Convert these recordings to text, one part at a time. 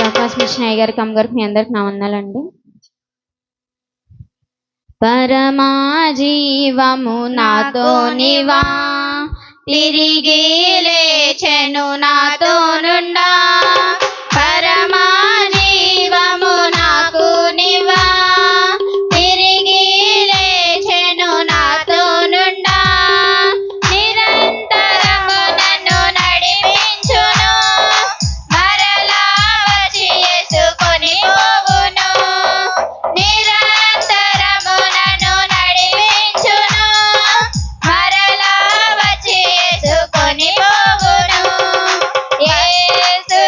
అవకాశం ఇచ్చిన అయ్య గారికి అమ్మగారికి మీ అందరికి నా వందనాలండి. పరమా జీవము నాతో నివా తిరిగి లేచెను నాతో నుండా పరమా జీవము నాకు నివా తిరిగి లేచెను నాతో నుండా నిరంతరము నన్ను నడిపించును మరలా వచ్చి యేసుకొని పోవును నిరంతరము నన్ను నడిపించును మరలా వచ్చి యేసుకొని పోవును యేసు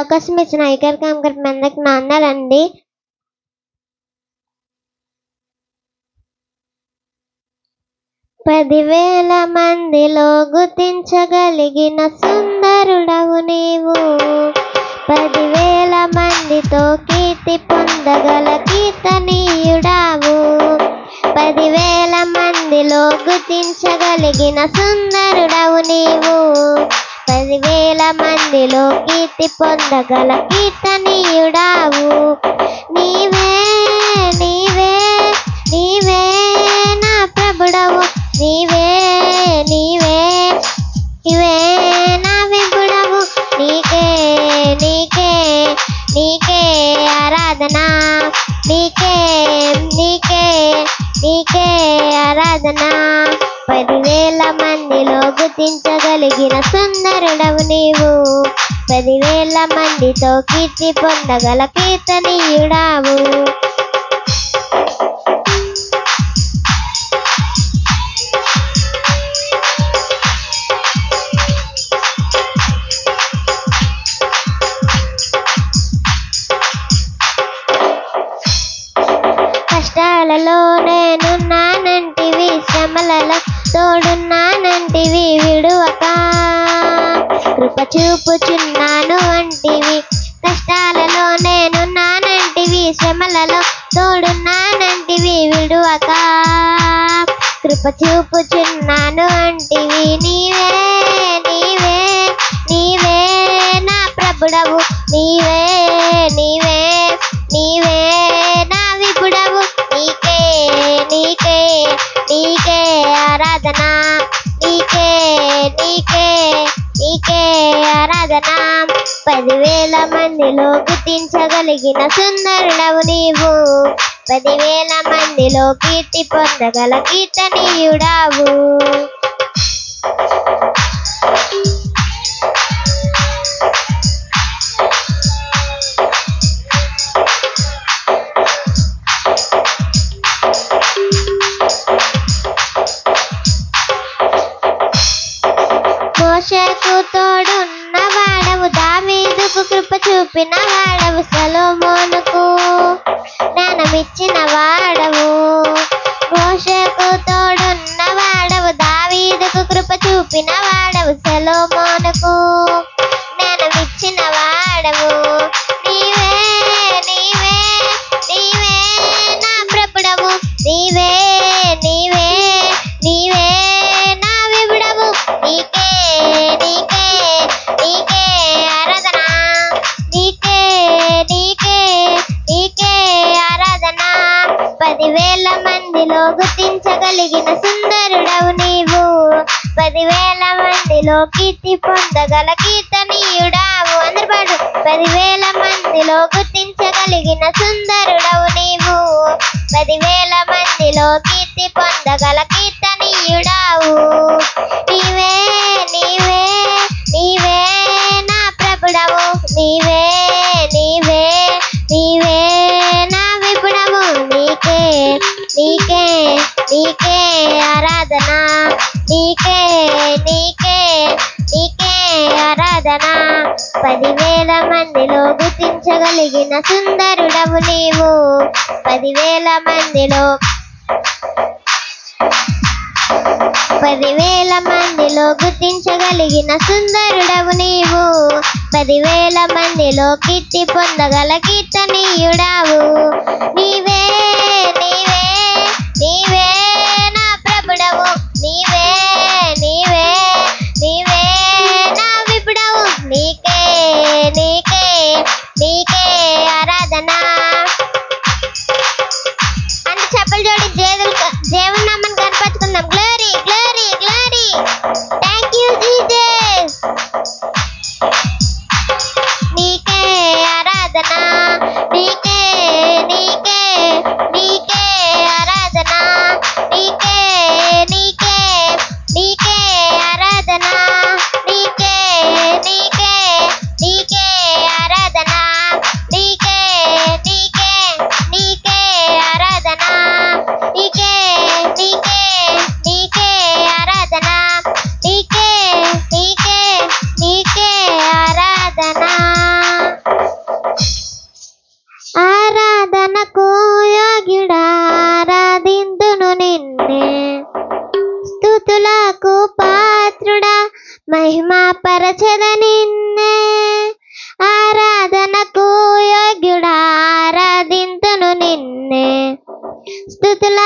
అవకాశం ఇచ్చిన ఐకర్ కాంకర్ అందరికి నా వందనాలండి. పదివేల మందిలో గుర్తించగలిగిన సుందరుడవు నీవు, 10,000 మందితో కీర్తి పొందగల కీర్తనీయుడావు. 10,000 మందిలో గుర్తించగలిగిన సుందరుడవు నీవు, 10,000 మందిలో కీర్తి పొందగల కీర్తనీయుడావు. నీవే నీవే నీవే నా ప్రభుడవు, నీవే నీవే నీవే నా విభుడవు. నీకే నీకే నీకే ఆరాధన, నీకే నీకే నీకే ఆరాధన. 10,000 మందిలో గుర్తించగలిగిన సుందరుడవు నీవు, 10,000 మందితో కీర్తి పొందగల కీర్తనీయుడావు. కష్టాలలో నేనున్నానంటివి, శ్రమలలో తోడున్నానంటివి, విడువక కృప చూపుచున్నాను అంటివి. కష్టాలలో నేనున్నానంటివి, శ్రమలలో తోడున్నానంటివి, విడువక కృప చూపుచున్నాను అంటివి. నీవే నీవే నీవే నా ప్రభుడవు, నీవే నీవే నీవే నా విపుడవు. నీకే నీకే నీకే ఆరాధన, నీకే నీకే నీకే ఆరాధన. 10,000 మందిలో గుర్తించగలిగిన సుందరుడవు నీవు, 10,000 మందిలో కీర్తి పొందగల కీర్తనీయుడావు. మోషేకు తోడున్న వాడవు, దావీదుకు కృప చూపిన వాడవు, సొలొమోనుకు జ్ఞానమిచ్చిన వాడవు. మోషేకు తోడున్న వాడవు, దావీదుకు కృప చూపిన వాడవు, సొలొమోనుకు జ్ఞానమిచ్చిన వాడవు. నీవే నీవే నీవే నా ప్రభుడవు, నీవే నీవే నీవే నా విభుడవు. నీకే నీకే నీకే ఆరాధన, నీకే నీకే నీకే ఆరాధన. 10,000 మందిలో గుర్తించగలిగిన సుందరుడవు నీవు, 10,000 మందిలో కీర్తి పొందగల కీర్తనీయుడావు. అందరు పాడు. 10,000 మందిలో గుర్తించగలిగిన సుందరుడవు నీవు, 10,000 మందిలో కీర్తి పొందగల కీర్తనీయుడావు. నీవే నీవే నీవే నా ప్రభుడవు, నీవే నీవే నీవే నా విపుడవు. నీకే నీకే నీకే ఆరాధన, నీకే నీకే నీకే ఆరాధన. 10,000 మందిలో గుర్తించగలిగిన సుందరుడవు నీవు, 10,000 మందిలో 10,000 మందిలో గుర్తించగలిగిన సుందరుడవు నీవు, 10,000 మందిలో కీర్తి పొందగల కీర్తనీయుడావు. నీవే నీవే నీవే నా ప్రభుడవు, నీవే నీవే నీవే నా విపుడవు. నీకే నీకే నీకే ఆరాధన. అంటే చెప్పలు జోడి దేవుని నామాన్ని కనపరుచుకుందాం. Glory glory glory. Thank you Jesus. నీకే ఆరాధన, నీకే నీకే నీకే ఆరాధన, నీకే నీకే నీకే ఆరాధన, నీకే నీకే నీకే ఆరాధన, నీకే నీకే నీకే ఆరాధన, నీకే నిన్నే. స్తుతులకు పాత్రుడా మహిమా పరచెద నిన్నే. ఆరాధనకు యోగ్యుడా ఆరాధింతును నిన్నే. స్తుతుల